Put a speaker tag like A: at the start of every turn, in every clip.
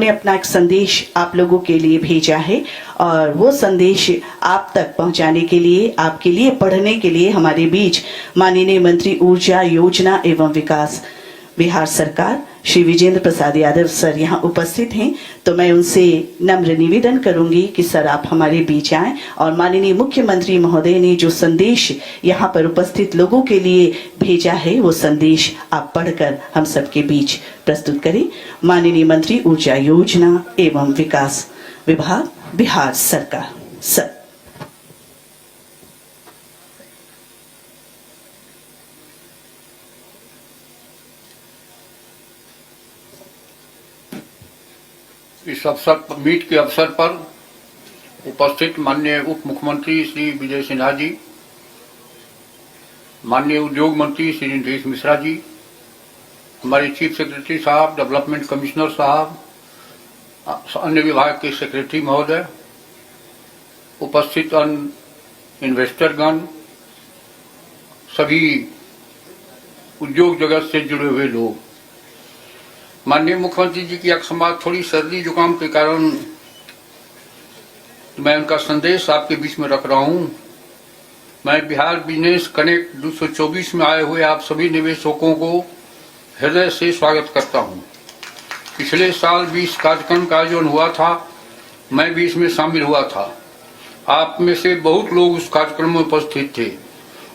A: ने अपना एक संदेश आप लोगों के लिए भेजा है और वो संदेश आप तक पहुंचाने के लिए, आपके लिए पढ़ने के लिए हमारे बीच माननीय मंत्री ऊर्जा योजना एवं विकास बिहार सरकार श्री विजेंद्र प्रसाद यादव सर यहाँ उपस्थित हैं। तो मैं उनसे नम्र निवेदन करूंगी कि सर आप हमारे बीच आएं और माननीय मुख्यमंत्री महोदय ने जो संदेश यहाँ पर उपस्थित लोगों के लिए भेजा है वो संदेश आप पढ़कर हम सबके बीच प्रस्तुत करें। माननीय मंत्री ऊर्जा योजना एवं विकास विभाग बिहार सरकार सर।
B: इस अवसर पर, मीट के अवसर पर उपस्थित माननीय उप मुख्यमंत्री श्री विजय सिन्हा जी, माननीय उद्योग मंत्री श्री नीतीश मिश्रा जी, हमारे चीफ सेक्रेटरी साहब, डेवलपमेंट कमिश्नर साहब, अन्य विभाग के सेक्रेटरी महोदय, उपस्थित अन्य इन्वेस्टरगण, सभी उद्योग जगत से जुड़े हुए लोग, माननीय मुख्यमंत्री जी की अकस्मात थोड़ी सर्दी जुकाम के कारण मैं उनका संदेश आपके बीच में रख रहा हूं। मैं बिहार बिजनेस कनेक्ट 224 में आए हुए आप सभी निवेशकों को हृदय से स्वागत करता हूं। पिछले साल भी इस कार्यक्रम का आयोजन हुआ था, मैं भी इसमें शामिल हुआ था। आप में से बहुत लोग उस कार्यक्रम में उपस्थित थे।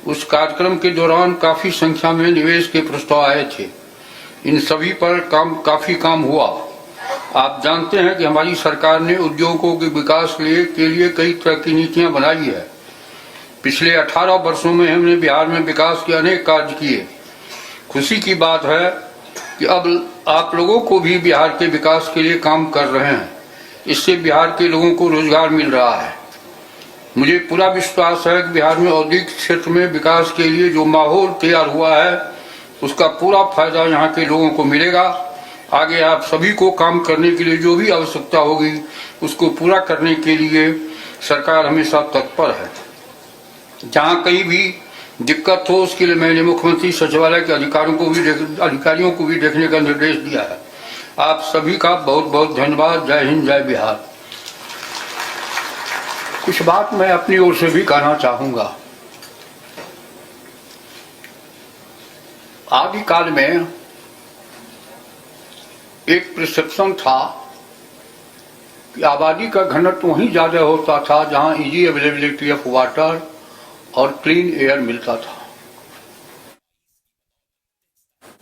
B: उस कार्यक्रम के दौरान काफी संख्या में निवेश के प्रस्ताव आए थे। इन सभी पर काफी काम हुआ। आप जानते हैं कि हमारी सरकार ने उद्योगों के विकास के लिए कई तरह की नीतियां बनाई है। पिछले 18 वर्षों में हमने बिहार में विकास के अनेक कार्य किए। खुशी की बात है कि अब आप लोगों को भी बिहार के विकास के लिए काम कर रहे हैं। इससे बिहार के लोगों को रोजगार मिल रहा है। मुझे पूरा विश्वास है कि बिहार में औद्योगिक क्षेत्र में विकास के लिए जो माहौल तैयार हुआ है उसका पूरा फायदा यहाँ के लोगों को मिलेगा। आगे आप सभी को काम करने के लिए जो भी आवश्यकता होगी उसको पूरा करने के लिए सरकार हमेशा तत्पर है। जहाँ कहीं भी दिक्कत हो उसके लिए मैंने मुख्यमंत्री सचिवालय के अधिकारियों को भी देखने का निर्देश दिया है। आप सभी का बहुत बहुत धन्यवाद। जय हिंद, जय बिहार। कुछ बात मैं अपनी ओर से भी कहना चाहूंगा। आदिकाल में एक परसेप्शन था कि आबादी का घनत्व वहीं ज्यादा होता था जहां इजी अवेलेबिलिटी ऑफ वाटर और क्लीन एयर मिलता था।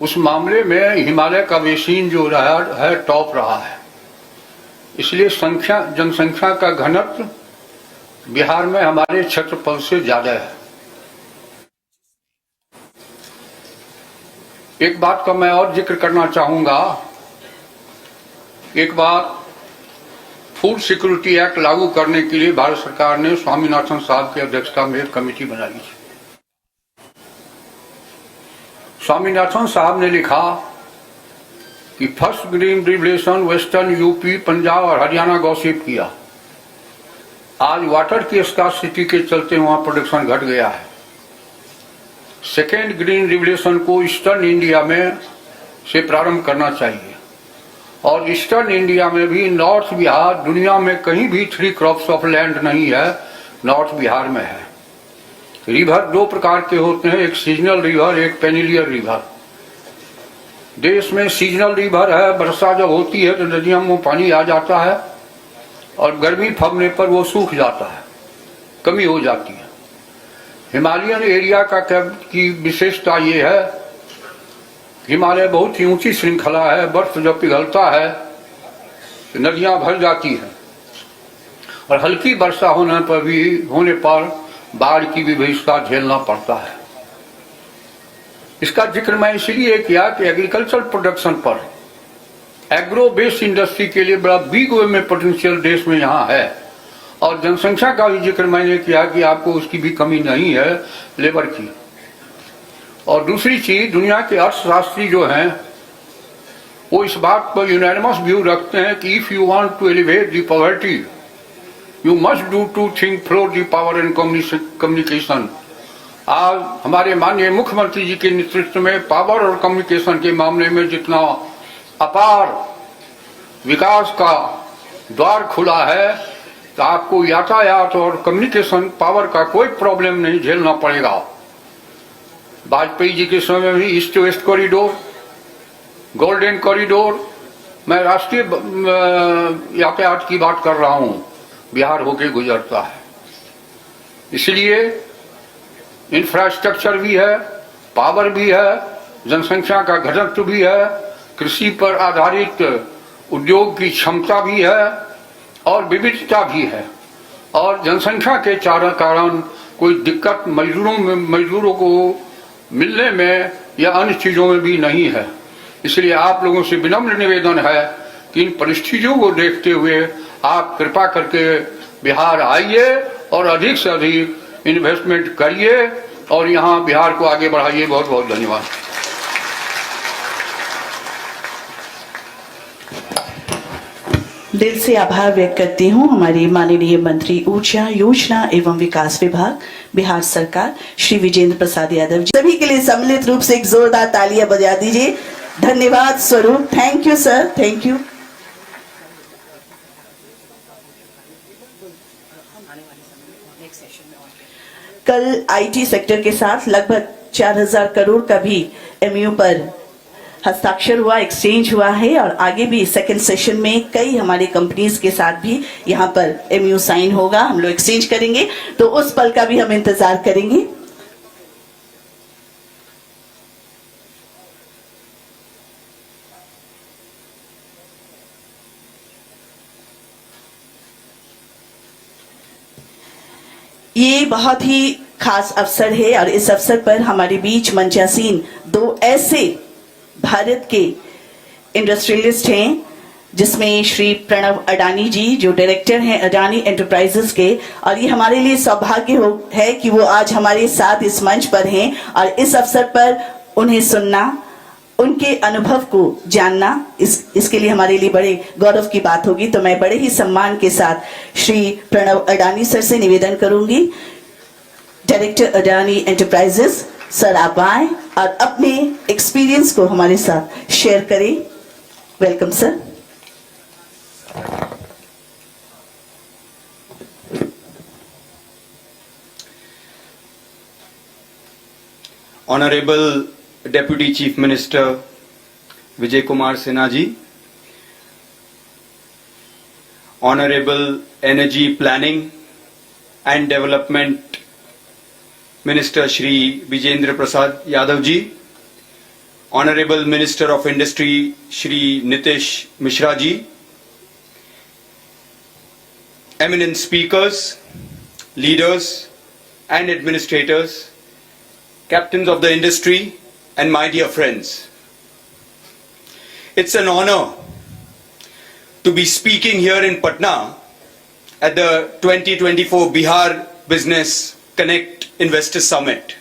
B: उस मामले में हिमालय का बेसिन जो रहा है टॉप रहा है। इसलिए जनसंख्या का घनत्व बिहार में हमारे क्षेत्रफल से ज्यादा है। एक बात का मैं और जिक्र करना चाहूंगा। एक बार फूड सिक्योरिटी एक्ट लागू करने के लिए भारत सरकार ने स्वामीनाथन साहब की अध्यक्षता में एक कमेटी बनाई थी। स्वामीनाथन साहब ने लिखा कि first green revolution western UP, Punjab और हरियाणा गॉसिप किया। आज वाटर की स्कार्सिटी के चलते वहां प्रोडक्शन घट गया है। सेकेंड ग्रीन रिवोल्यूशन को ईस्टर्न इंडिया में से प्रारंभ करना चाहिए और ईस्टर्न इंडिया में भी नॉर्थ बिहार, दुनिया में कहीं भी 3 क्रॉप्स ऑफ लैंड नहीं है, नॉर्थ बिहार में है। रिवर 2 प्रकार के होते हैं, एक सीजनल रिवर, एक पेनिलियर रिवर। देश में सीजनल रिवर है, वर्षा जब होती है तो नदियों में पानी आ जाता है और गर्मी फबने पर वो सूख जाता है, कमी हो जाती है। हिमालयन एरिया की विशेषता ये है, हिमालय बहुत ही ऊंची श्रृंखला है। बर्फ जब पिघलता है तो नदियां भर जाती हैं और हल्की वर्षा होने पर बाढ़ की विभीषिका झेलना पड़ता है। इसका जिक्र मैं इसलिए किया कि एग्रीकल्चर प्रोडक्शन पर एग्रो बेस्ड इंडस्ट्री के लिए बड़ा बिग वे में पोटेंशियल देश में यहाँ है और जनसंख्या का भी जिक्र मैंने किया कि आपको उसकी भी कमी नहीं है, लेबर की। और दूसरी चीज, दुनिया के अर्थशास्त्री जो हैं वो इस बात पर यूनानिमस व्यू रखते हैं कि if you want to elevate the poverty you must do 2 thing floor the power and communication. आज हमारे माननीय मुख्यमंत्री जी के नेतृत्व में पावर और कम्युनिकेशन के मामले में जितना अपार विकास का द्वार खुला है तो आपको यातायात और कम्युनिकेशन पावर का कोई प्रॉब्लम नहीं झेलना पड़ेगा। वाजपेयी जी के समय में east west corridor, golden corridor, मैं राष्ट्रीय यातायात की बात कर रहा हूं, बिहार होके गुजरता है। इसलिए इंफ्रास्ट्रक्चर भी है, पावर भी है, जनसंख्या का घनत्व भी है, कृषि पर आधारित उद्योग की क्षमता भी है और विविधता भी है। और जनसंख्या के कारण कोई दिक्कत मजदूरों को मिलने में या अन्य चीजों में भी नहीं है। इसलिए आप लोगों से विनम्र निवेदन है कि इन परिस्थितियों को देखते हुए आप कृपा करके बिहार आइए और अधिक से अधिक इन्वेस्टमेंट करिए और यहाँ बिहार को आगे बढ़ाइए। बहुत बहुत धन्यवाद।
A: दिल से आभार व्यक्त करती हूँ हमारे माननीय मंत्री ऊर्जा योजना एवं विकास विभाग बिहार सरकार श्री विजेंद्र प्रसाद यादव जी। सभी के लिए सम्मिलित रूप से एक जोरदार तालियां बजा दीजिए धन्यवाद स्वरूप। Thank you sir, thank you. कल आईटी सेक्टर के साथ लगभग 4000 करोड़ का भी एमयू पर हस्ताक्षर हुआ, एक्सचेंज हुआ है और आगे भी सेकंड सेशन में कई हमारे कंपनीज के साथ भी यहाँ पर एमयू साइन होगा, हम लोग एक्सचेंज करेंगे, तो उस पल का भी हम इंतजार करेंगे। ये बहुत ही खास अवसर है और इस अवसर पर हमारे बीच मंचासीन दो ऐसे भारत के इंडस्ट्रियलिस्ट हैं जिसमें श्री प्रणव अडानी जी जो डायरेक्टर हैं अडानी एंटरप्राइजेस के, और ये हमारे लिए सौभाग्य है कि वो आज हमारे साथ इस मंच पर हैं और इस अवसर पर उन्हें सुनना, उनके अनुभव को जानना इसके लिए हमारे लिए बड़े गौरव की बात होगी। तो मैं बड़े ही सम्मान के साथ श्री प्रणव अडानी सर से निवेदन करूंगी, डायरेक्टर अडानी एंटरप्राइजेस सर आप आए और अपने एक्सपीरियंस को हमारे साथ शेयर करें। Welcome sir.
C: Honorable Deputy Chief Minister Vijay Kumar Sinha ji, Honorable Energy Planning and Development Minister Shri Vijendra Prasad Yadav ji, Honorable Minister of Industry Shri Nitish Mishra ji, eminent speakers, leaders and administrators, captains of the industry and my dear friends. It's an honor to be speaking here in Patna at the 2024 Bihar Business Connect Investor Summit.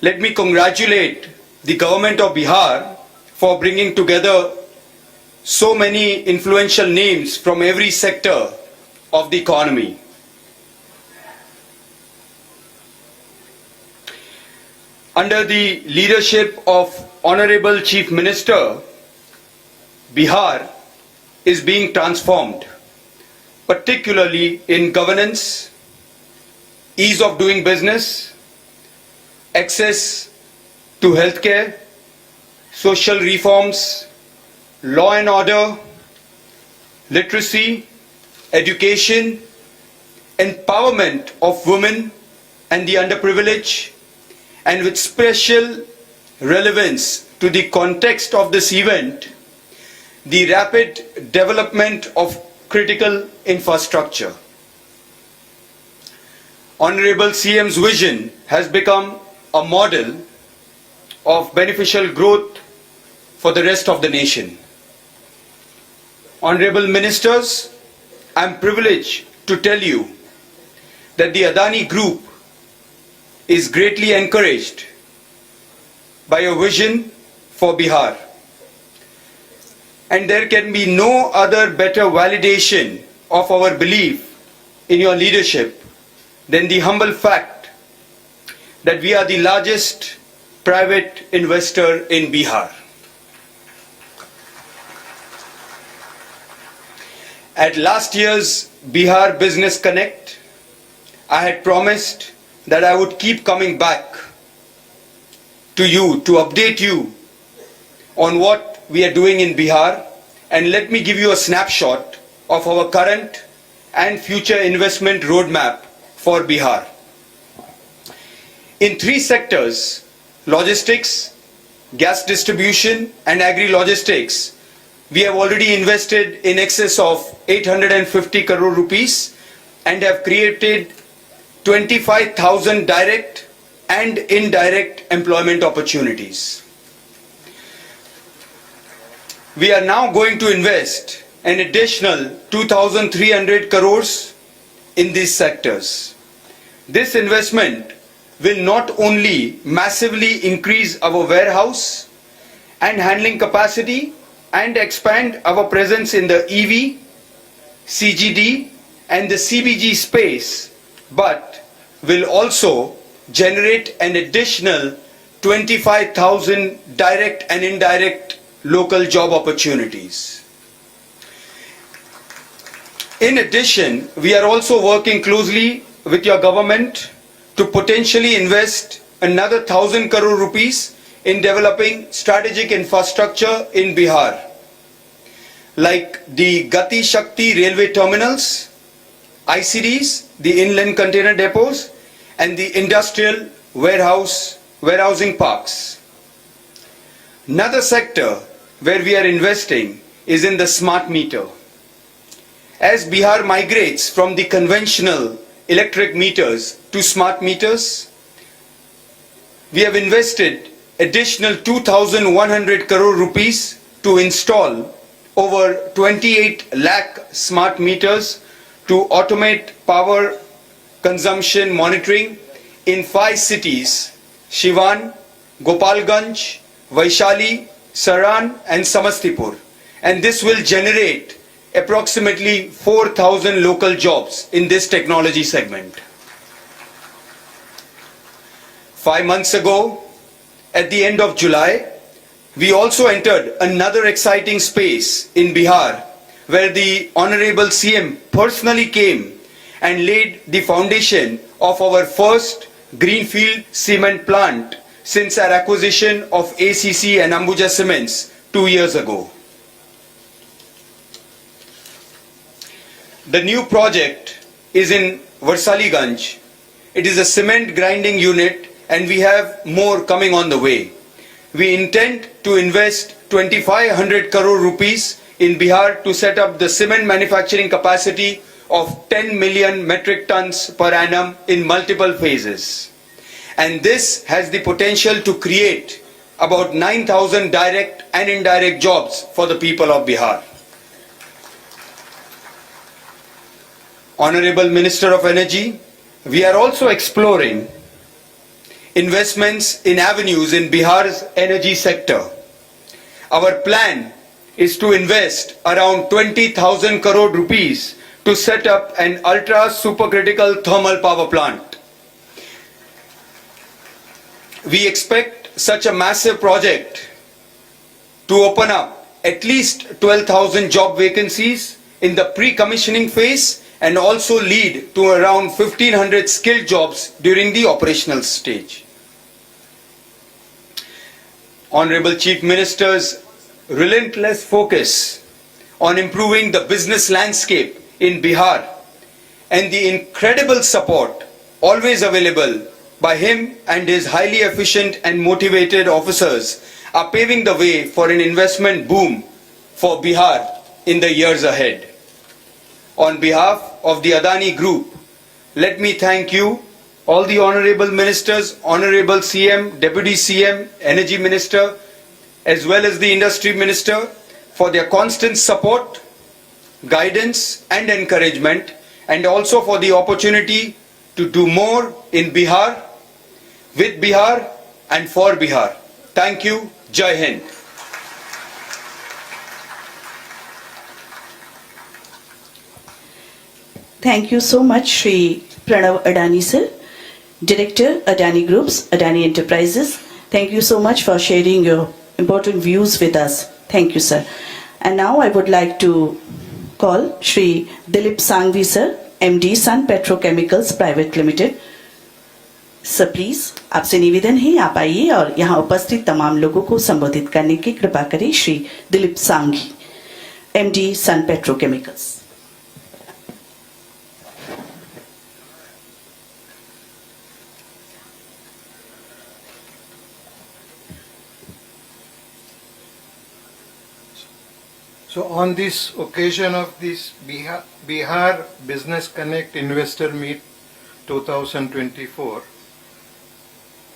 C: Let me congratulate the government of Bihar for bringing together so many influential names from every sector of the economy. Under the leadership of Honorable Chief Minister, Bihar is being transformed, particularly in governance, ease of doing business, access to healthcare, social reforms, law and order, literacy, education, empowerment of women and the underprivileged, and with special relevance to the context of this event, the rapid development of critical infrastructure. Honorable CM's vision has become a model of beneficial growth for the rest of the nation. Honorable Ministers, I am privileged to tell you that the Adani Group is greatly encouraged by a vision for Bihar. And there can be no other better validation of our belief in your leadership than the humble fact that we are the largest private investor in Bihar. At last year's Bihar Business Connect, I had promised that I would keep coming back to you to update you on what we are doing in Bihar, and let me give you a snapshot of our current and future investment roadmap for Bihar. In 3 sectors, logistics, gas distribution and agri-logistics, we have already invested in excess of 850 crore rupees and have created 25,000 direct and indirect employment opportunities. We are now going to invest an additional 2,300 crores in these sectors. This investment will not only massively increase our warehouse and handling capacity and expand our presence in the EV, CGD and the CBG space, but will also generate an additional 25,000 direct and indirect local job opportunities. In addition, we are also working closely with your government to potentially invest another 1,000 crore rupees in developing strategic infrastructure in Bihar, like the Gati Shakti railway terminals, ICDs, the inland container depots, and the industrial warehousing parks. Another sector where we are investing is in the smart meter. As Bihar migrates from the conventional electric meters to smart meters, we have invested additional 2,100 crore rupees to install over 28 lakh smart meters to automate power consumption monitoring in 5 cities: Siwan, Gopalganj, Vaishali, Saran and Samastipur. And this will generate approximately 4,000 local jobs in this technology segment. 5 months ago, at the end of July, we also entered another exciting space in Bihar, where the Honorable CM personally came and laid the foundation of our first greenfield cement plant since our acquisition of ACC and Ambuja Cements 2 years ago. The new project is in Varsaliganj. It is a cement grinding unit and we have more coming on the way. We intend to invest 2,500 crore rupees in Bihar to set up the cement manufacturing capacity of 10 million metric tons per annum in multiple phases. And this has the potential to create about 9,000 direct and indirect jobs for the people of Bihar. Honorable Minister of Energy, we are also exploring investments in avenues in Bihar's energy sector. Our plan is to invest around 20,000 crore rupees to set up an ultra supercritical thermal power plant. We expect such a massive project to open up at least 12,000 job vacancies in the pre-commissioning phase and also lead to around 1,500 skilled jobs during the operational stage. Honorable Chief Minister's relentless focus on improving the business landscape in Bihar and the incredible support always available by him and his highly efficient and motivated officers are paving the way for an investment boom for Bihar in the years ahead. On behalf of the Adani Group, let me thank you, all the honorable ministers, honorable CM, Deputy CM, Energy Minister, as well as the Industry Minister for their constant support, guidance and encouragement, and also for the opportunity to do more in Bihar, with Bihar and for Bihar. Thank you. Jai Hind.
A: Thank you so much, Shri Pranav Adani sir, Director, Adani Groups, Adani Enterprises. Thank you so much for sharing your important views with us. Thank you, sir. And now I would like to call Shri Dilip Sanghvi sir, MD Sun Petrochemicals Private Limited. Sir please आपसे निवेदन है आप आइए और यहाँ उपस्थित तमाम लोगों को संबोधित करने की कृपा करें. Shri Dilip Sanghi, MD Sun Petrochemicals.
D: So on this occasion of this Bihar Business Connect Investor Meet 2024,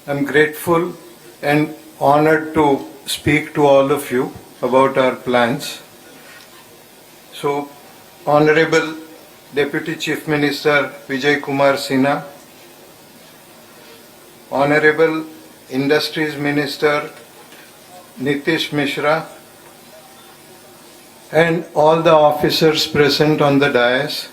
D: I'm grateful and honored to speak to all of you about our plans. So, Honorable Deputy Chief Minister Vijay Kumar Sinha, Honorable Industries Minister Nitish Mishra, and all the officers present on the dais.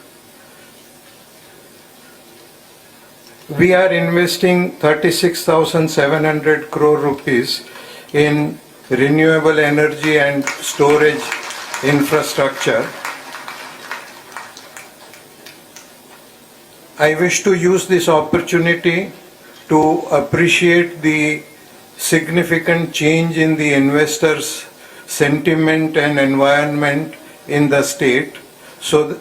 D: We are investing 36,700 crore rupees in renewable energy and storage infrastructure. I wish to use this opportunity to appreciate the significant change in the investors' sentiment and environment in the state,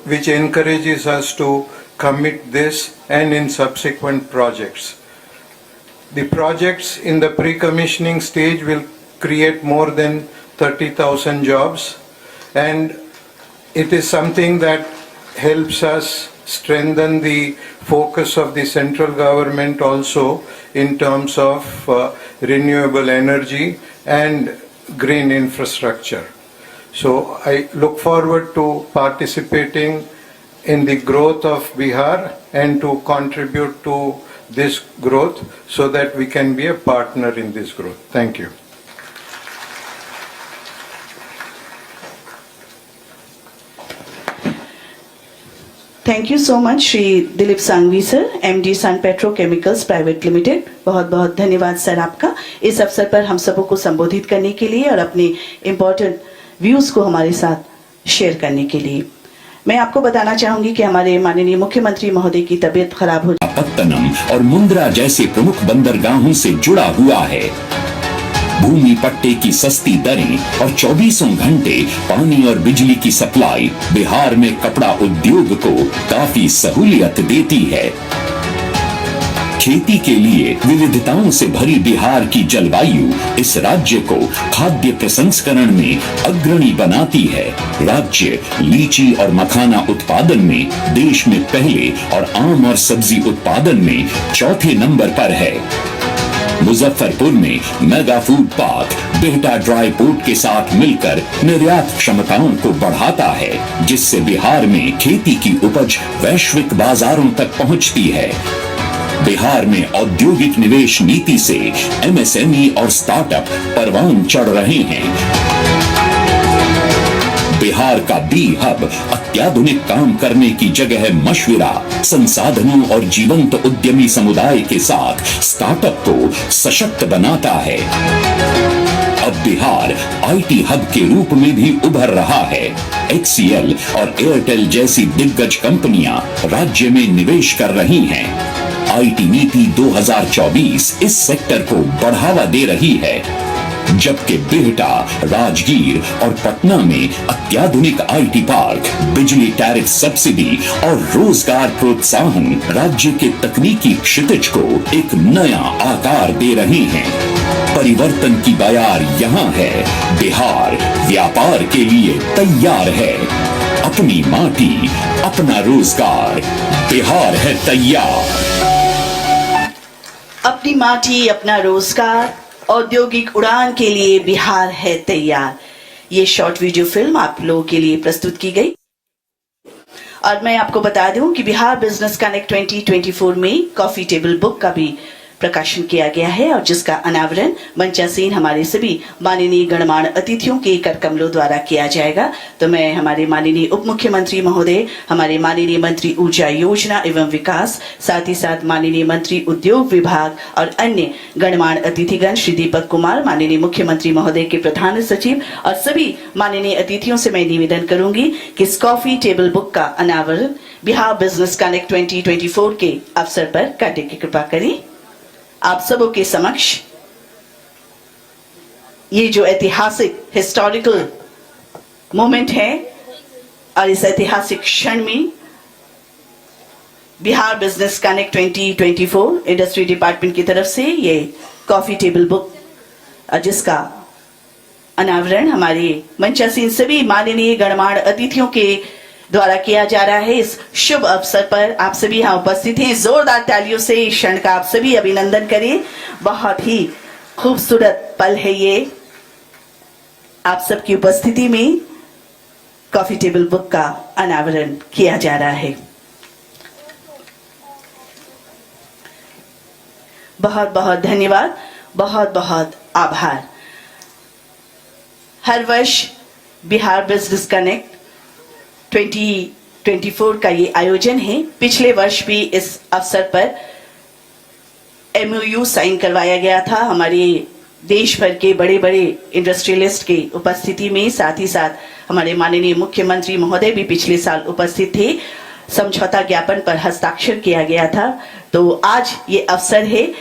D: which encourages us to commit this and in subsequent projects. The projects in the pre-commissioning stage will create more than 30,000 jobs, and it is something that helps us strengthen the focus of the central government also in terms of renewable energy and green infrastructure. So I look forward to participating in the growth of Bihar and to contribute to this growth so that we can be a partner in this growth. Thank you.
A: Thank you so much Shri Dilip Sanghvi sir, MD Sun Petrochemicals private limited. बहुत बहुत धन्यवाद sir आपका इस अवसर पर हम सबों को संबोधित करने के लिए और अपने इम्पोर्टेंट व्यूज को हमारे साथ शेयर करने के लिए. मैं आपको बताना चाहूंगी कि हमारे माननीय मुख्यमंत्री महोदय की तबीयत खराब हो
E: पत्तनम और मुंद्रा जैसे प्रमुख बंदरगाहों से जुड़ा हुआ है. भूमि पट्टे की सस्ती दरें और 24 घंटे पानी और बिजली की सप्लाई बिहार में कपड़ा उद्योग को काफी सहूलियत देती है. खेती के लिए विविधताओं से भरी बिहार की जलवायु इस राज्य को खाद्य प्रसंस्करण में अग्रणी बनाती है. राज्य लीची और मखाना उत्पादन में देश में पहले और आम और सब्जी उत्पादन में चौथे नंबर पर है. मुजफ्फरपुर में mega food park Bihta dry port के साथ मिलकर निर्यात क्षमताओं को बढ़ाता है, जिससे बिहार में खेती की उपज वैश्विक बाजारों तक पहुंचती है. बिहार में औद्योगिक निवेश नीति से एमएसएमई और स्टार्टअप परवान चढ़ रहे हैं. बिहार का बी हब अत्याधुनिक काम करने की जगह मशविरा, संसाधनों और जीवंत उद्यमी समुदाय के साथ स्टार्टअप को सशक्त बनाता है. अब बिहार आईटी हब के रूप में भी उभर रहा है. HCL और एयरटेल जैसी दिग्गज कंपनियां राज्य में निवेश कर रही हैं. आईटी नीति 2024 इस सेक्टर को बढ़ावा दे रही है, जबकि बिहटा, राजगीर और पटना में अत्याधुनिक आईटी पार्क, बिजली टैरिफ सब्सिडी और रोजगार प्रोत्साहन राज्य के तकनीकी क्षितिज को एक नया आकार दे रहे हैं. परिवर्तन की बयार यहाँ है. बिहार व्यापार के लिए तैयार है. अपनी माटी, अपना रोजगार, बिहार है तैयार.
A: अपनी माटी, अपना रोजगार, औद्योगिक उड़ान के लिए बिहार है तैयार. ये शॉर्ट वीडियो फिल्म आप लोगों के लिए प्रस्तुत की गई. और मैं आपको बता दूं कि बिहार बिजनेस कनेक्ट 2024 में कॉफी टेबल बुक का भी प्रकाशन किया गया है और जिसका अनावरण मंचासीन हमारे सभी माननीय गणमान्य अतिथियों के कर कमलों द्वारा किया जाएगा। तो मैं हमारे माननीय उप मुख्यमंत्री महोदय, हमारे माननीय मंत्री ऊर्जा योजना एवं विकास, साथ ही साथ माननीय मंत्री उद्योग विभाग और अन्य गणमान्य अतिथिगण श्री दीपक कुमार, माननीय मुख्यमंत्री महोदय के प्रधान सचिव और सभी माननीय अतिथियों से मैं निवेदन करूंगी कि इस कॉफी टेबल बुक का अनावरण बिहार बिजनेस कनेक्ट 2024 के अवसर पर करने की कृपा करें। आप सबों के समक्ष ये जो ऐतिहासिक हिस्टोरिकल मोमेंट है और इस ऐतिहासिक क्षण में Bihar business connect 2024 industry department की तरफ से ये कॉफी टेबल बुक जिसका अनावरण हमारे मंचासीन सभी माननीय गणमान्य अतिथियों के द्वारा किया जा रहा है। इस शुभ अवसर पर आप सभी यहाँ उपस्थित हैं। जोरदार तालियों से इस क्षण का आप सभी अभिनंदन करें। बहुत ही खूबसूरत पल है ये, आप सबकी उपस्थिति में कॉफी टेबल बुक का अनावरण किया जा रहा है। बहुत बहुत धन्यवाद, बहुत बहुत आभार। हर वर्ष बिहार बिजनेस कनेक्ट 2024 का ये आयोजन है। पिछले वर्ष भी इस अवसर पर MOU साइन करवाया गया था हमारे देश भर के बड़े बड़े इंडस्ट्रियलिस्ट के उपस्थिति में। साथ ही साथ हमारे माननीय मुख्यमंत्री महोदय भी पिछले साल उपस्थित थे। समझौता ज्ञापन पर हस्ताक्षर किया गया था। तो आज ये अवसर है,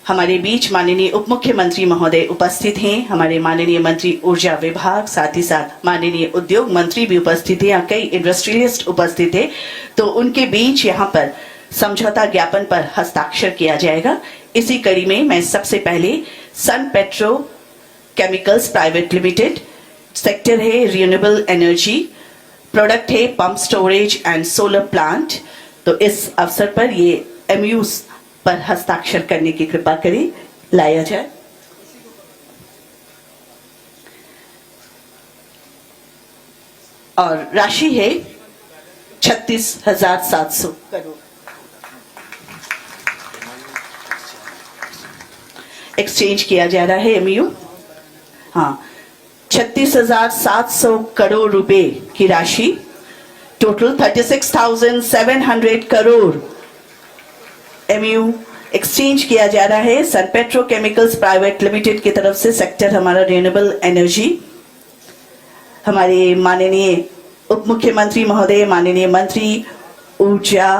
A: हमारे बीच माननीय उप मुख्यमंत्री महोदय उपस्थित हैं, हमारे माननीय मंत्री ऊर्जा विभाग, साथ ही साथ माननीय उद्योग मंत्री भी उपस्थित हैं, कई इंडस्ट्रियलिस्ट उपस्थित हैं। तो उनके बीच यहाँ पर समझौता ज्ञापन पर हस्ताक्षर किया जाएगा। इसी कड़ी में मैं सबसे पहले Sun Petro Chemicals Private Limited, sector है रिन्यूएबल एनर्जी, प्रोडक्ट है pump storage and solar plant. तो इस अवसर पर ये MOU पर हस्ताक्षर करने की कृपा करें, लाया जाए। और राशि है 36,700 करोड़। एक्सचेंज किया जा रहा है MOU। हाँ, 36,700 करोड़ रुपए की राशि, टोटल 36,700 करोड़ MOU एक्सचेंज किया जा रहा है सन पेट्रो केमिकल्स प्राइवेट लिमिटेड की तरफ से। सेक्टर हमारा रिन्यूएबल एनर्जी। हमारे माननीय उप मुख्यमंत्री महोदय, माननीय मंत्री ऊर्जा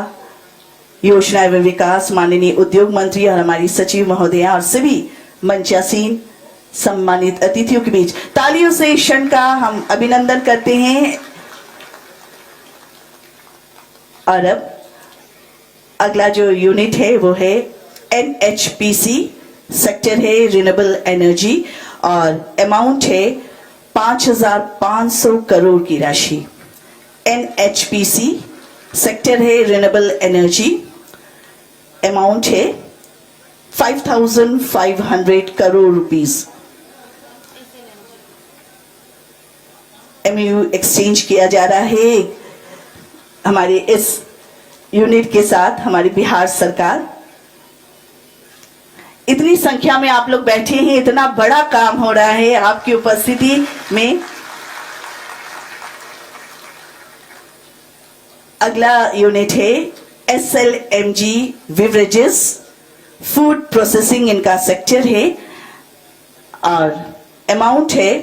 A: योजना एवं विकास, माननीय उद्योग मंत्री और हमारी सचिव महोदया और सभी मंचासीन सम्मानित अतिथियों के बीच तालियों से इस क्षण का हम अभिनंदन करते हैं। और अब अगला जो यूनिट है वो है NHPC, सेक्टर है रिन्यूएबल एनर्जी और अमाउंट है 5,500 करोड़ की राशि। NHPC, सेक्टर है रिन्यूएबल एनर्जी, अमाउंट है 5,500 करोड़ रुपीस। MOU एक्सचेंज किया जा रहा है हमारे इस यूनिट के साथ हमारी बिहार सरकार। इतनी संख्या में आप लोग बैठे हैं, इतना बड़ा काम हो रहा है आपकी उपस्थिति में। अगला यूनिट है SLMG बेवरेजेस, फूड प्रोसेसिंग इनका सेक्टर है और अमाउंट है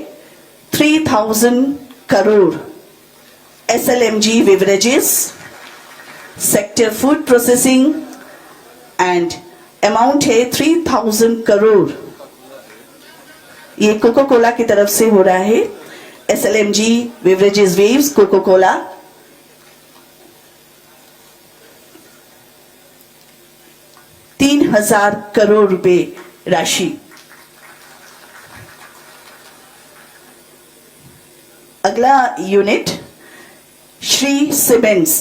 A: 3,000 crore. SLMG beverages, sector food processing and amount है 3,000 करोड़। ये कोको कोला की तरफ से हो रहा है। SLMG beverages waves Coca Cola. ₹3,000 crore रुपए राशि। अगला unit Shree cements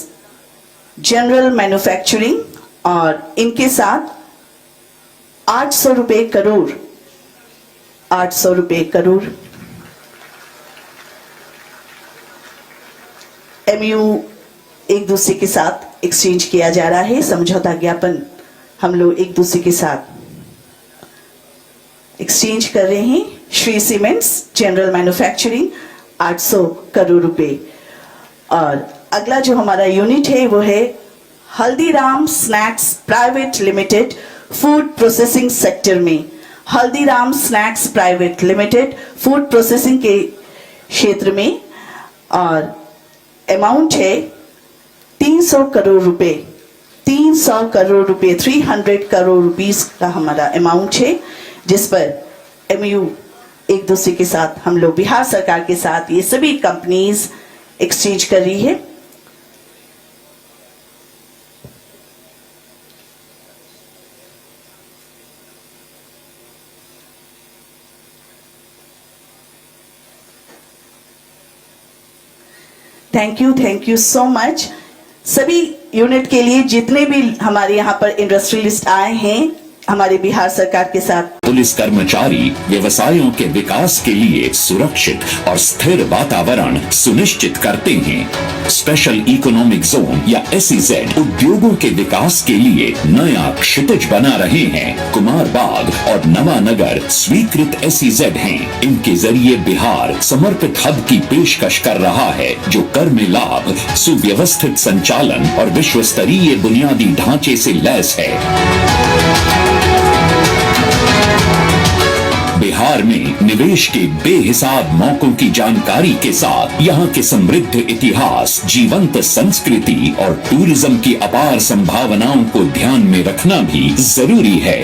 A: general manufacturing और इनके साथ 800 रुपए करोड़। 800 रुपए करोड़। MOU एक दूसरे के साथ एक्सचेंज किया जा रहा है, समझौता ज्ञापन हम लोग एक दूसरे के साथ एक्सचेंज कर रहे हैं। Shree cements general manufacturing 800 crore रुपए। और अगला जो हमारा यूनिट है वो है Haldiram Snacks Private Limited food processing sector में। Haldiram Snacks Private Limited food processing के क्षेत्र में, और अमाउंट है 300 करोड़ रुपए। 300 करोड़ रुपए 300 करोड़ रुपीस का हमारा अमाउंट है, जिस पर एमयू एक दूसरे के साथ हम लोग बिहार सरकार के साथ ये सभी कंपनीज एक्सचेंज कर रही है। Thank you so much. सभी यूनिट के लिए जितने भी हमारे यहाँ पर इंडस्ट्रियलिस्ट आए हैं हमारे बिहार सरकार के साथ।
E: पुलिस कर्मचारी व्यवसायों के विकास के लिए सुरक्षित और स्थिर वातावरण सुनिश्चित करते हैं। स्पेशल इकोनॉमिक जोन या SEZ उद्योगों के विकास के लिए नया क्षितिज बना रहे हैं। कुमारबाग और नवानगर स्वीकृत SEZ हैं। इनके जरिए बिहार समर्पित हब की पेशकश कर रहा है, जो कर में लाभ, सुव्यवस्थित संचालन और विश्व स्तरीय बुनियादी ढांचे से लैस है। बिहार में निवेश के बेहिसाब मौकों की जानकारी के साथ यहाँ के समृद्ध इतिहास, जीवंत संस्कृति और टूरिज्म की अपार संभावनाओं को ध्यान में रखना भी जरूरी है।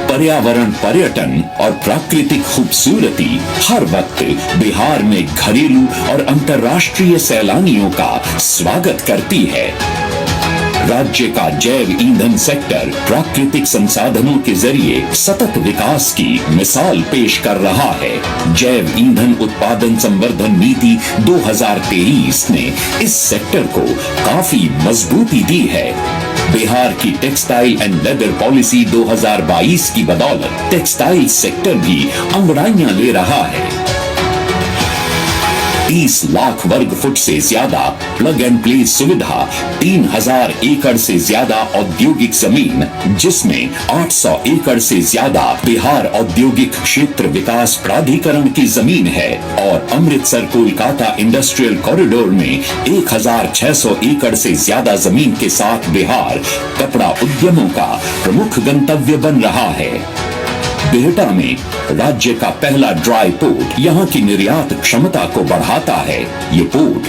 E: पर्यावरण, पर्यटन और प्राकृतिक खूबसूरती हर वक्त बिहार में घरेलू और अंतर्राष्ट्रीय सैलानियों का स्वागत करती है। राज्य का जैव ईंधन सेक्टर प्राकृतिक संसाधनों के जरिए सतत विकास की मिसाल पेश कर रहा है। जैव ईंधन उत्पादन संवर्धन नीति 2023 ने इस सेक्टर को काफी मजबूती दी है। बिहार की टेक्सटाइल एंड लेदर पॉलिसी 2022 की बदौलत टेक्सटाइल सेक्टर भी अंगड़ाइयां ले रहा है। 30 लाख वर्ग फुट से ज्यादा प्लग एंड प्ले सुविधा, 3000 एकड़ से ज्यादा औद्योगिक जमीन, जिसमें 800 एकड़ से ज्यादा बिहार औद्योगिक क्षेत्र विकास प्राधिकरण की जमीन है, और अमृतसर कोलकाता इंडस्ट्रियल कॉरिडोर में 1600 एकड़ से ज्यादा जमीन के साथ बिहार कपड़ा उद्यमों का प्रमुख गंतव्य बन रहा है। बिहटा में राज्य का पहला ड्राई पोर्ट यहाँ की निर्यात क्षमता को बढ़ाता है। ये पोर्ट